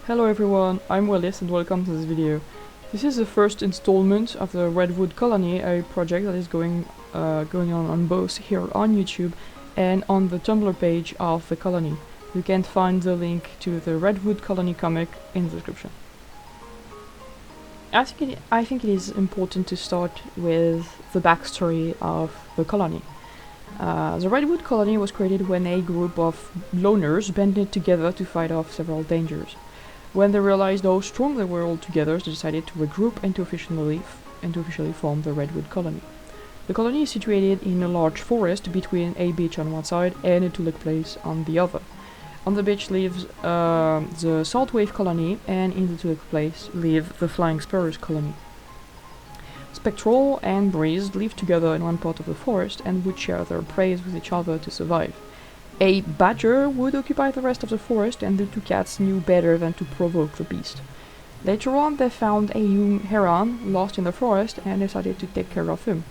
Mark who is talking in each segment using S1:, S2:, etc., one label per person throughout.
S1: Hello everyone, I'm Willis and welcome to this video. This is the first installment of the Redwood Colony, a project that is going on both here on YouTube and on the Tumblr page of the colony. You can find the link to the Redwood Colony comic in the description. I think it is important to start with the backstory of the colony. The Redwood Colony was created when a group of loners banded together to fight off several dangers. When they realized how strong they were all together, they decided to regroup and to officially form the Redwood Colony. The colony is situated in a large forest between a beach on one side and a tulip place on the other. On the beach lives the saltwave colony, and in the tulip place live the flying sparrows colony. Spectral and Breeze live together in one part of the forest and would share their prey with each other to survive. A badger would occupy the rest of the forest, and the two cats knew better than to provoke the beast. Later on, they found a young heron lost in the forest and decided to take care of him.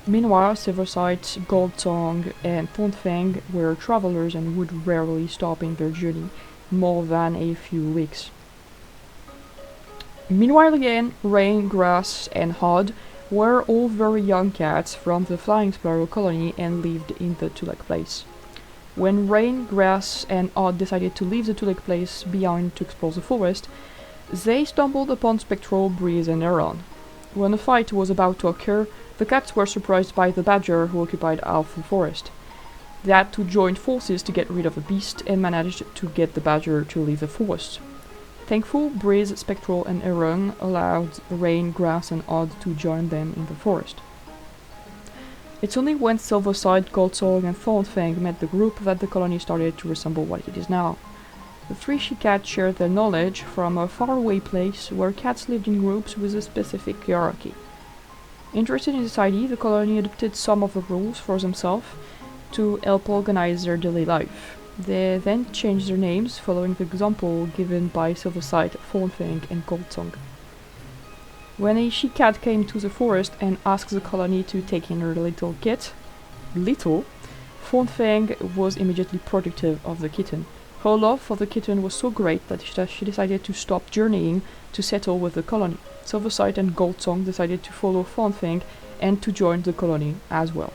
S1: Meanwhile, Silverside, Goldtongue, and Thornfang were travelers and would rarely stop in their journey more than a few weeks. Meanwhile again, Rain, Grass, and Hod were all very young cats from the Flying Sparrow colony and lived in the Tulak place. When Rain, Grass, and Odd decided to leave the Tulak place behind to explore the forest, they stumbled upon Spectral, Breeze, and Heron. When a fight was about to occur, the cats were surprised by the badger who occupied half the forest. They had to join forces to get rid of the beast and managed to get the badger to leave the forest. Thankful, Breeze, Spectral, and Heron allowed Rain, Grass, and Odd to join them in the forest. It's only when Silverside, Goldtongue, and Thornfang met the group that the colony started to resemble what it is now. The three she-cats shared their knowledge from a faraway place where cats lived in groups with a specific hierarchy. Interested in society, the colony adopted some of the rules for themselves to help organize their daily life. They then changed their names, following the example given by Silverside, Thornfang, and Goldtongue. When a she-cat came to the forest and asked the colony to take in her little kit, Thornfang was immediately protective of the kitten. Her love for the kitten was so great that she decided to stop journeying to settle with the colony. Silverside and Goldtongue decided to follow Thornfang and to join the colony as well.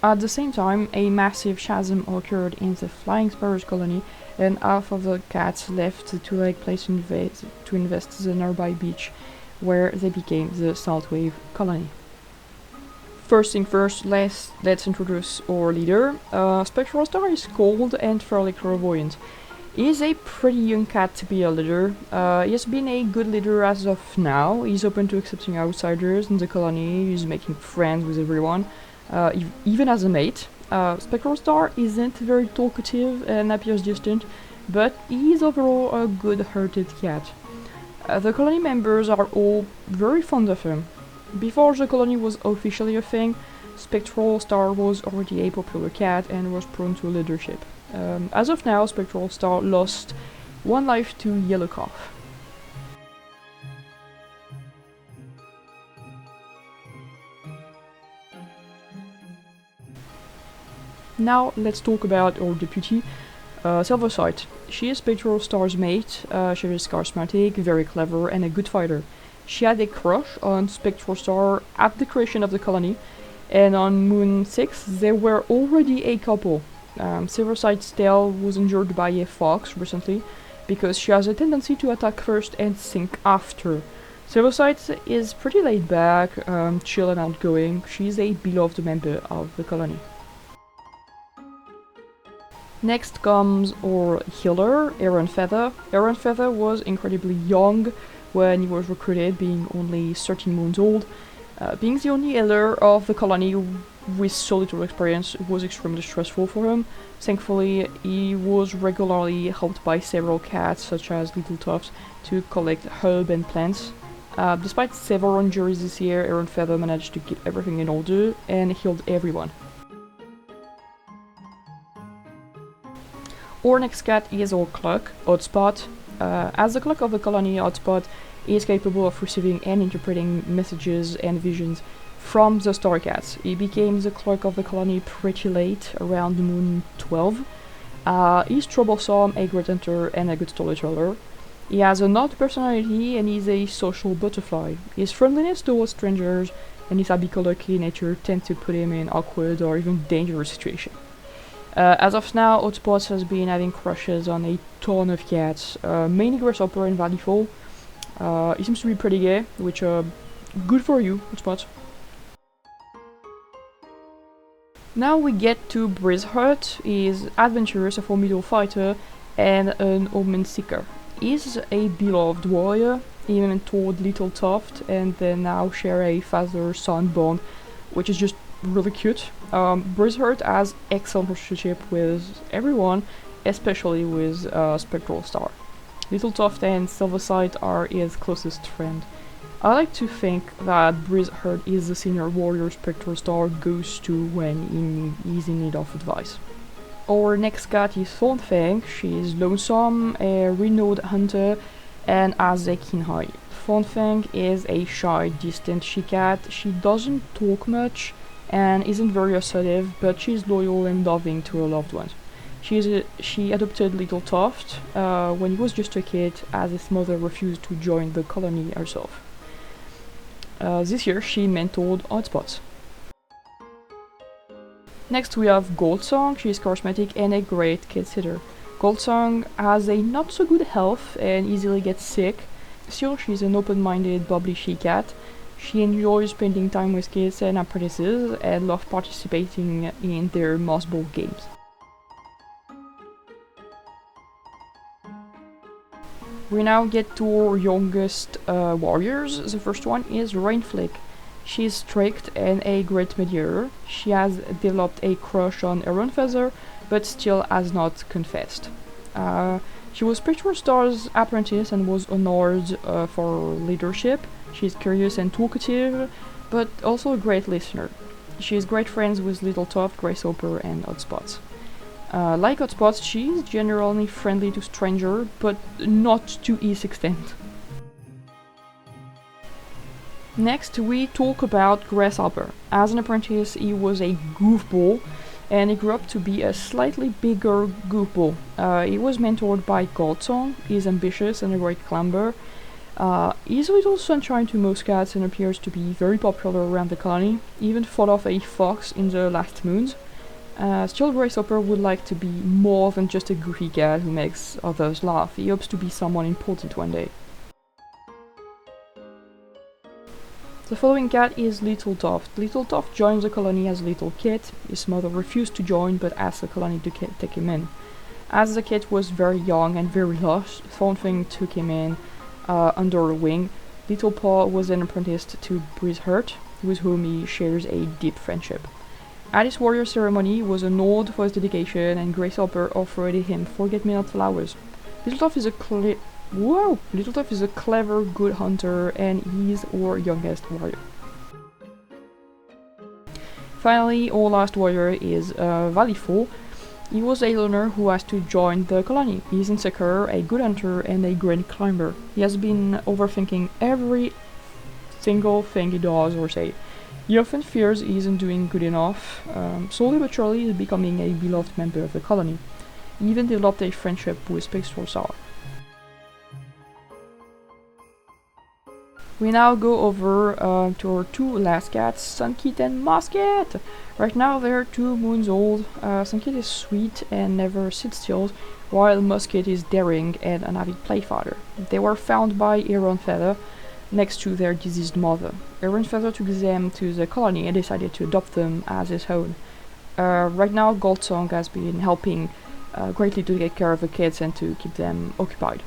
S1: At the same time, a massive chasm occurred in the Flying Sparrows colony, and half of the cats left the Tulak place to invest the nearby beach, where they became the Saltwave colony. First thing first, let's introduce our leader. Spectral Star is cold and fairly clairvoyant. He is a pretty young cat to be a leader. He has been a good leader as of now. He's open to accepting outsiders in the colony. He's making friends with everyone, even as a mate. Spectral Star isn't very talkative and appears distant, but he is overall a good-hearted cat. The colony members are all very fond of him. Before the colony was officially a thing, Spectral Star was already a popular cat and was prone to leadership. As of now, Spectral Star lost one life to Yellow Cough. Now let's talk about our deputy, Silverside. She is Spectral Star's mate. She is charismatic, very clever, and a good fighter. She had a crush on Spectral Star at the creation of the colony, and on Moon 6 they were already a couple. Silverside's tail was injured by a fox recently because she has a tendency to attack first and sink after. Silverside is pretty laid back, chill and outgoing. She's a beloved member of the colony. Next comes our healer, Aaron Feather. Aaron Feather was incredibly young when he was recruited, being only 13 months old. Being the only healer of the colony with so little experience was extremely stressful for him. Thankfully, he was regularly helped by several cats, such as Little Tufts, to collect herbs and plants. Despite several injuries this year, Aaron Feather managed to keep everything in order and healed everyone. Our next cat is our clock, Hotspot. As the clock of the colony, Hotspot is capable of receiving and interpreting messages and visions from the Star Cats. He became the clock of the colony pretty late, around Moon 12. He's troublesome, a great hunter, and a good storyteller. He has an odd personality and is a social butterfly. His friendliness towards strangers and his happy-go-lucky nature tend to put him in awkward or even dangerous situations. As of now, Hotspots has been having crushes on a ton of cats, mainly Grasshopper and Valleyfall. He seems to be pretty gay, which good for you, Hotspots. Now we get to Brizhurt. He's adventurous, a formidable fighter, and an omen seeker. He's a beloved warrior. He mentored Little Tuft, and they now share a father-son bond, which is just really cute. Brizhurt has excellent relationship with everyone, especially with Spectral Star. Little Tuft and Silverside are his closest friends. I like to think that Brizhurt is the senior warrior Spectral Star goes to when he's in need of advice. Our next cat is Thornfang. She is lonesome, a renowned hunter, and has a keen eye. Thornfang is a shy, distant she-cat. She doesn't talk much and isn't very assertive, but she's loyal and loving to her loved ones. She adopted Little Tuft when he was just a kid, as his mother refused to join the colony herself. This year she mentored Hotspots. Next we have Goldsong. She is charismatic and a great kid sitter. Goldsong has a not so good health and easily gets sick. Still, she's an open-minded, bubbly she-cat. She enjoys spending time with kids and apprentices and loves participating in their mouse ball games. We now get to our youngest warriors. The first one is Rainflick. She is strict and a great mediator. She has developed a crush on Aaron Feather, but still has not confessed. She was Spectral Star's apprentice and was honored for leadership. She is curious and talkative, but also a great listener. She is great friends with Little Tuft, Grasshopper, and Hotspots. Like Hotspots, she is generally friendly to strangers, but not to his extent. Next, we talk about Grasshopper. As an apprentice, he was a goofball, and he grew up to be a slightly bigger goofball. He was mentored by Goldsong. He's ambitious and a great climber. He's a little sunshine to most cats and appears to be very popular around the colony. He even fought off a fox in the last moons. Still, Grasshopper would like to be more than just a goofy cat who makes others laugh. He hopes to be someone important one day. The following cat is Little Tuft. Little Tuft joins the colony as a little kid. His mother refused to join but asked the colony to take him in. As the kid was very young and very lost, Thornfang took him in under her wing. Little Paw was then apprenticed to Brizhurt, with whom he shares a deep friendship. At his warrior ceremony, he was honored for his dedication, and Grasshopper offered him forget-me-not flowers. Little Tuft is a clever, good hunter, and he's our youngest warrior. Finally, our last warrior is Valleyfall. He was a loner who has to join the colony. He's insecure, a good hunter, and a great climber. He has been overthinking every single thing he does or say. He often fears he isn't doing good enough. Slowly but surely, he's becoming a beloved member of the colony. He even developed a friendship with Spectral Star. We now go over to our two last cats, Sunkit and Musket. Right now they're 2 moons old. Sunkit is sweet and never sits still, while Musket is daring and an avid playfighter. They were found by Aaron Feather next to their deceased mother. Aaron Feather took them to the colony and decided to adopt them as his own. Right now Goldsong has been helping greatly to take care of the kids and to keep them occupied.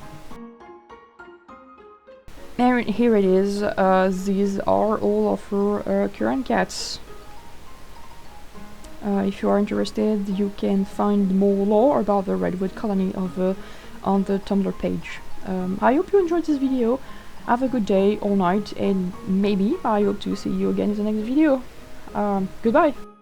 S1: And here it is. These are all of our current cats. If you are interested, you can find more lore about the Redwood colony on the Tumblr page. I hope you enjoyed this video. Have a good day or night, and maybe I hope to see you again in the next video. Goodbye!